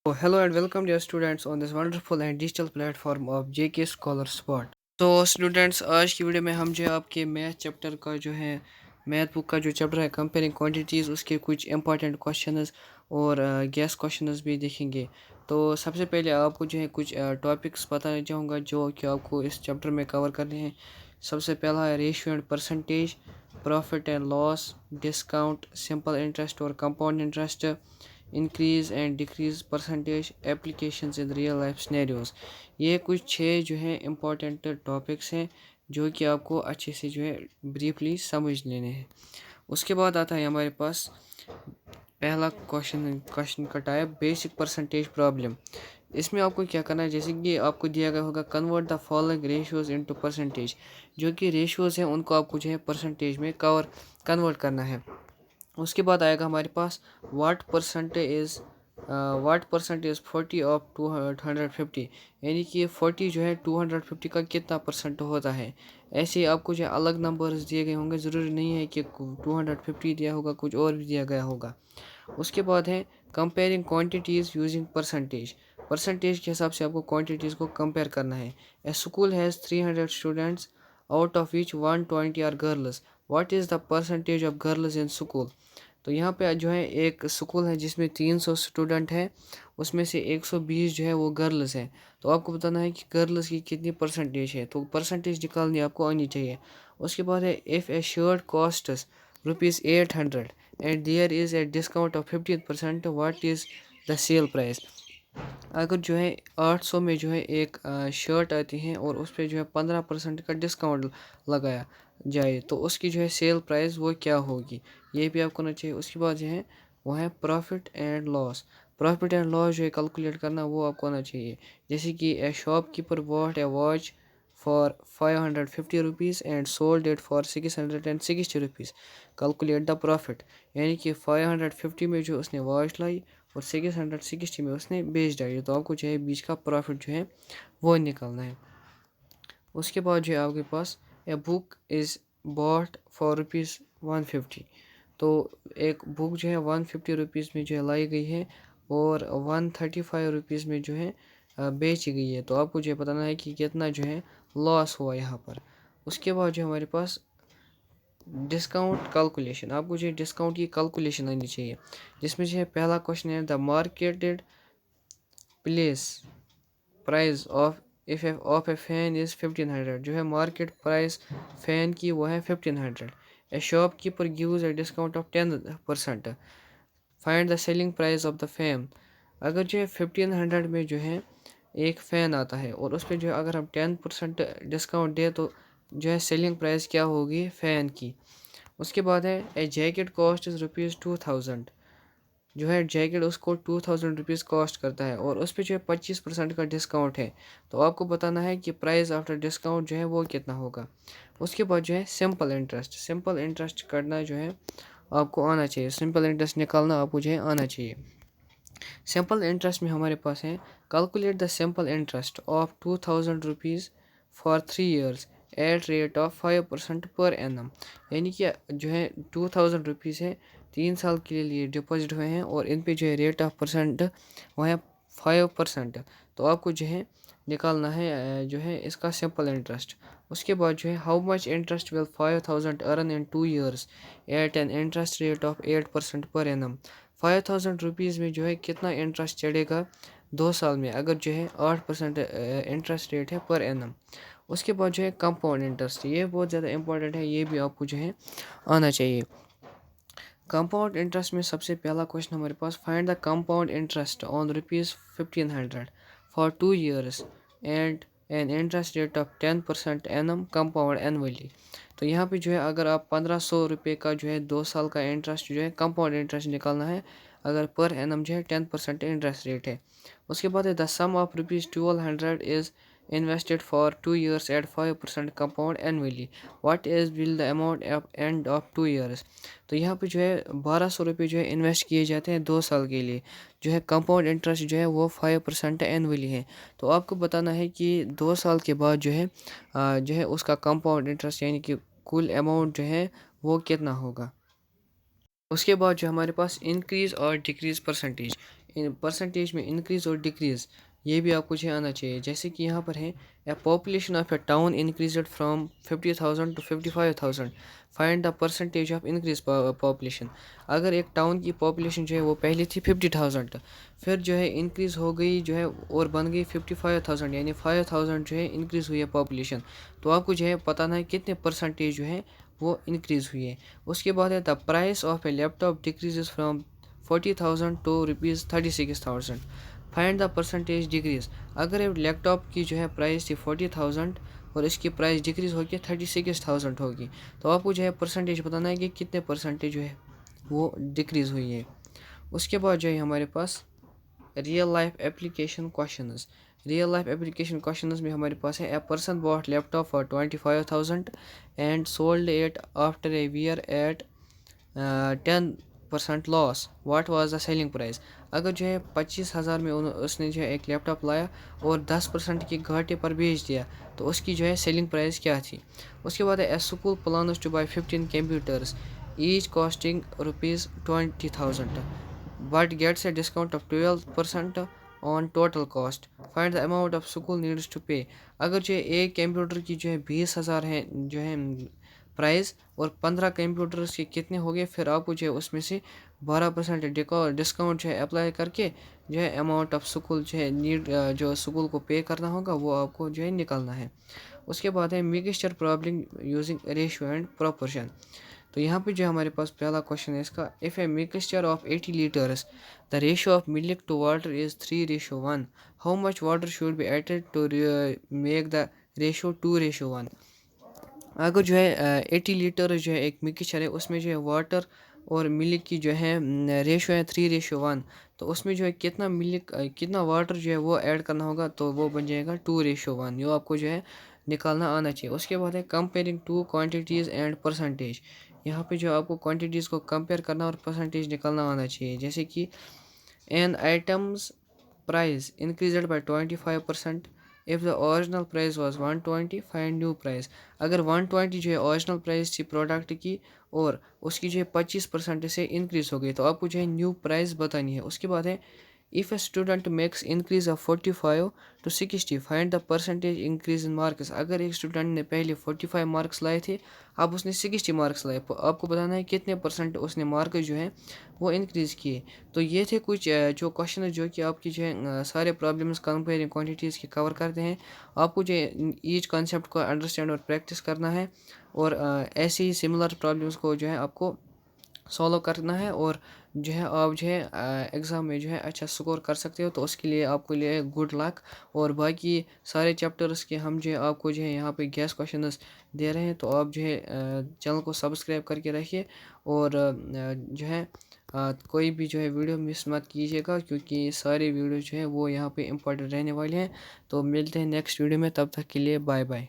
Hello and welcome dear students on this wonderful and digital platform of JK Scholar Spot। तो students आज की video में हम जो है आपके मैथ चैप्टर का जो है मैथ बुक का जो चैप्टर है कंपेयरिंग क्वांटिटीज़ उसके कुछ इंपॉर्टेंट क्वेश्चंस और गैस क्वेश्चंस भी देखेंगे। तो सबसे पहले आपको जो है कुछ टॉपिक्स बताना चाहूँगा जो कि आपको इस चैप्टर में कवर करने हैं। सबसे पहला है ratio and percentage, profit and loss, discount, simple interest और compound interest, increase and decrease percentage, applications in real life scenarios. ये कुछ छः जो है इम्पोर्टेंट टॉपिक्स हैं जो कि आपको अच्छे से जो है ब्रीफली समझ लेने हैं। उसके बाद आता है हमारे पास पहला क्वेश्चन का टाइप बेसिक परसेंटेज प्रॉब्लम। इसमें आपको क्या करना है, जैसे कि आपको दिया गया होगा convert the following ratios into percentage. जो कि रेशियोज हैं उनको आपको जो है परसेंटेज में कन्वर्ट करना है। उसके बाद आएगा हमारे पास वाट परसेंट इज़ 40 ऑफ 250, यानी कि 40 जो है 250 का कितना परसेंट होता है। ऐसे ही आपको जो अलग नंबर्स दिए गए होंगे, ज़रूरी नहीं है कि 250 दिया होगा, कुछ और भी दिया गया होगा। उसके बाद है comparing quantities using percentage. Percentage के हिसाब से आपको क्वांटिटीज़ को कंपेयर करना है। A school has 300 students, out of which 120 are girls. What is the percentage of girls in school. तो यहाँ पे जो है एक स्कूल है जिसमें 300 स्टूडेंट है, उसमें से 120 जो है वो गर्ल्स हैं। तो आपको बताना है कि गर्ल्स की कितनी परसेंटेज है, तो परसेंटेज निकालनी आपको आनी चाहिए। उसके बाद है if a shirt costs ₹800 and there is a discount of 15%, what is the sale price. अगर जो है 800 में जो है एक शर्ट आती है और उस पर जो है 15% का डिस्काउंट लगाया जाए तो उसकी जो है सेल प्राइस वो क्या होगी, ये भी आपको ना चाहिए। उसके बाद जो है वो है profit and loss. Profit and loss जो है कैलकुलेट करना वो आपको आना चाहिए। जैसे कि ए shopkeeper bot A watch for 550 rupees and sold it for 660 rupees, calculate the profit. यानी कि 550 में जो उसने वॉच लाई और 660 में उसने बेच डाली, तो आपको जो है बीच का प्रॉफिट जो है वो निकालना है। उसके बाद जो है आपके पास a book is bought for ₹150। तो एक बुक जो है 150 रुपीज़ में जो है लाई गई है और 135 रुपीज़ में जो है बेची गई है। तो आपको जो है बताना है कि कितना जो है लॉस हुआ यहाँ पर। उसके बाद जो हमारे पास डिस्काउंट कैलकुलेशन, आपको जो है डिस्काउंट की कैलकुलेशन आनी चाहिए। जिसमें जो है पहला क्वेश्चन है the marketed place price of if of A fan is 1500। जो है मार्केट प्राइस फ़ैन की वो है 1500। ए shop keeper gives A discount of 10%, find the selling price of the fan. अगर जो है 1500 में जो है एक फ़ैन आता है और उस पर जो है अगर हम 10% डिस्काउंट दें तो जो है सेलिंग प्राइस क्या होगी फ़ैन की। उसके बाद है ए जैकेट कॉस्ट इज़ ₹2000। जो है जैकेट उसको 2000 रुपीज़ कॉस्ट करता है और उस पर जो है 25% का डिस्काउंट है। तो आपको बताना है कि प्राइस आफ्टर डिस्काउंट जो है वो कितना होगा। उसके बाद जो है सिंपल इंटरेस्ट, सिंपल इंटरेस्ट करना जो है आपको आना चाहिए, सिंपल इंटरेस्ट निकालना आपको जो है आना चाहिए। सिंपल इंटरेस्ट में हमारे पास है calculate the simple interest of 2000 rupees for 3 years at rate of 5% per annum. यानी कि जो है 2000 रुपीज़ है, 3 साल के लिए डिपॉजिट हुए हैं और इन पे जो है रेट ऑफ परसेंट वो है 5%। तो आपको जो है निकालना है जो है इसका सिंपल इंटरेस्ट। उसके बाद जो है how much interest will 5000 earn in 2 years at an interest rate of 8% per annum. 5000 rupees में जो है कितना इंटरेस्ट चढ़ेगा 2 साल में, अगर जो है 8% इंटरेस्ट रेट है पर एनम। उसके बाद जो है कंपाउंड इंटरेस्ट, ये बहुत ज़्यादा इंपॉर्टेंट है, ये भी आपको जो है आना चाहिए। कंपाउंड इंटरेस्ट में सबसे पहला क्वेश्चन हमारे पास find the compound interest on ₹1500 for 2 years and an interest rate of 10% annum compound annually. तो यहाँ पे जो है अगर आप 1500 रुपये का जो है 2 साल का इंटरेस्ट जो है कंपाउंड इंटरेस्ट निकालना है, अगर पर एनम जो है 10% इंटरेस्ट रेट है। उसके बाद है the sum of ₹1200 is invested for 2 years at 5% compound annually, what is will the amount at end of 2 years। तो यहाँ पे जो है 1200 रुपये जो है इन्वेस्ट किए जाते हैं 2 साल के लिए, जो है कंपाउंड इंटरेस्ट जो है वो 5% एनुअली है। तो आपको बताना है कि 2 साल के बाद जो है जो है उसका कंपाउंड इंटरेस्ट यानी कि कुल अमाउंट जो है वो कितना होगा। उसके बाद जो हमारे पास इंक्रीज़ और डिक्रीज़ परसेंटेज, परसेंटेज में इंक्रीज़ और डिक्रीज़ ये भी आपको जो है आना चाहिए। जैसे कि यहाँ पर है a population of a town increased from 50,000 to 55,000, find the percentage of increase population. अगर एक टाउन की पॉपुलेशन जो है वो पहले थी 50,000, फिर जो है इंक्रीज़ हो गई जो है और बन गई 55,000, यानी 5,000 जो है इंक्रीज़ हुई है पॉपुलेशन। तो आपको जो है बताना है कितने परसेंटेज जो है वो इंक्रीज़ हुई है। उसके बाद है the price of a laptop decreases from 40,000 to ₹36,000, find the percentage decrease. अगर एक लैपटॉप की जो है प्राइस थी 40,000 और इसकी प्राइस डिक्रीज़ होगी 36,000 होगी, तो आपको जो है परसेंटेज बताना है कि कितने परसेंटेज जो है वो डिक्रीज़ हुई है। उसके बाद जो है हमारे पास real life application questions. Real life application questions में हमारे पास है a person bought laptop for 25,000 and sold it after a year at 10% loss, what was the selling price. अगर जो है 25,000 में उसने जो है एक लैपटॉप लाया और 10% के घाटे पर बेच दिया, तो उसकी जो है सेलिंग प्राइस क्या थी। उसके बाद है a school plans to buy 15 computers each costing ₹20,000 but gets a discount of 12% on total cost. Find the amount of school needs to pay. अगर जो है एक कंप्यूटर की जो है 20,000 है जो है प्राइस और 15 कंप्यूटर्स के कितने हो गए, फिर आपको जो है उसमें से 12% डिस्काउंट जो है अप्लाई करके जो है अमाउंट ऑफ स्कूल जो है नीड जो स्कूल को पे करना होगा वो आपको जो है निकालना है। उसके बाद है mixture problem using ratio and proportion. तो यहाँ पे जो हमारे पास पहला क्वेश्चन है इसका, if a mixture of 80 litres the ratio of milk to water is 3:1, how much water should be added to make the ratio 2:1। अगर जो है 80 लीटर जो है एक मिक्सचर है, उसमें जो है वाटर और मिल्क की जो है रेशियो है 3:1, तो उसमें जो है कितना मिल्क कितना वाटर जो है वो ऐड करना होगा, तो वो बन जाएगा 2:1। यो आपको जो है निकालना आना चाहिए। उसके बाद है comparing two quantities and percentage. यहाँ पे जो आपको क्वांटिटीज़ को कंपेयर करना और परसेंटेज निकालना आना चाहिए। जैसे कि an items price increased by 25%, if the original price was 120, find new price. अगर 120 जो है ओरिजिनल प्राइस थी प्रोडक्ट की और उसकी जो है 25% से इंक्रीज़ हो गई, तो आपको जो है न्यू प्राइस बतानी है। उसके बाद है if a student makes increase of 45 to 60, find the percentage increase in marks. अगर एक स्टूडेंट ने पहले 45 मार्क्स लाए थे, अब उसने 60 मार्क्स लाए, आपको बताना है कितने परसेंट उसने मार्क्स जो है वो इंक्रीज़ किए। तो ये थे कुछ जो क्वेश्चन जो कि आपकी जो है सारे प्रॉब्लम्स कंपेयरिंग क्वांटिटीज़ के कवर करते हैं। आपको जो है ईच कॉन्सेप्ट को अंडरस्टैंड और प्रैक्टिस करना है और ऐसे ही सिमिलर प्रॉब्लम्स को जो है आपको सॉल्व करना है और जो है आप जो है एग्ज़ाम में जो है अच्छा स्कोर कर सकते हो। तो उसके लिए आपको लिए गुड लक। और बाकी सारे चैप्टर्स के हम जो है आपको जो है यहाँ पे गैस क्वेश्चंस दे रहे हैं, तो आप जो है चैनल को सब्सक्राइब करके रखिए और जो है कोई भी जो है वीडियो मिस मत कीजिएगा, क्योंकि सारे वीडियो जो है वो यहाँ पे इम्पोर्टेंट रहने वाले हैं। तो मिलते हैं नेक्स्ट वीडियो में, तब तक के लिए बाय बाय।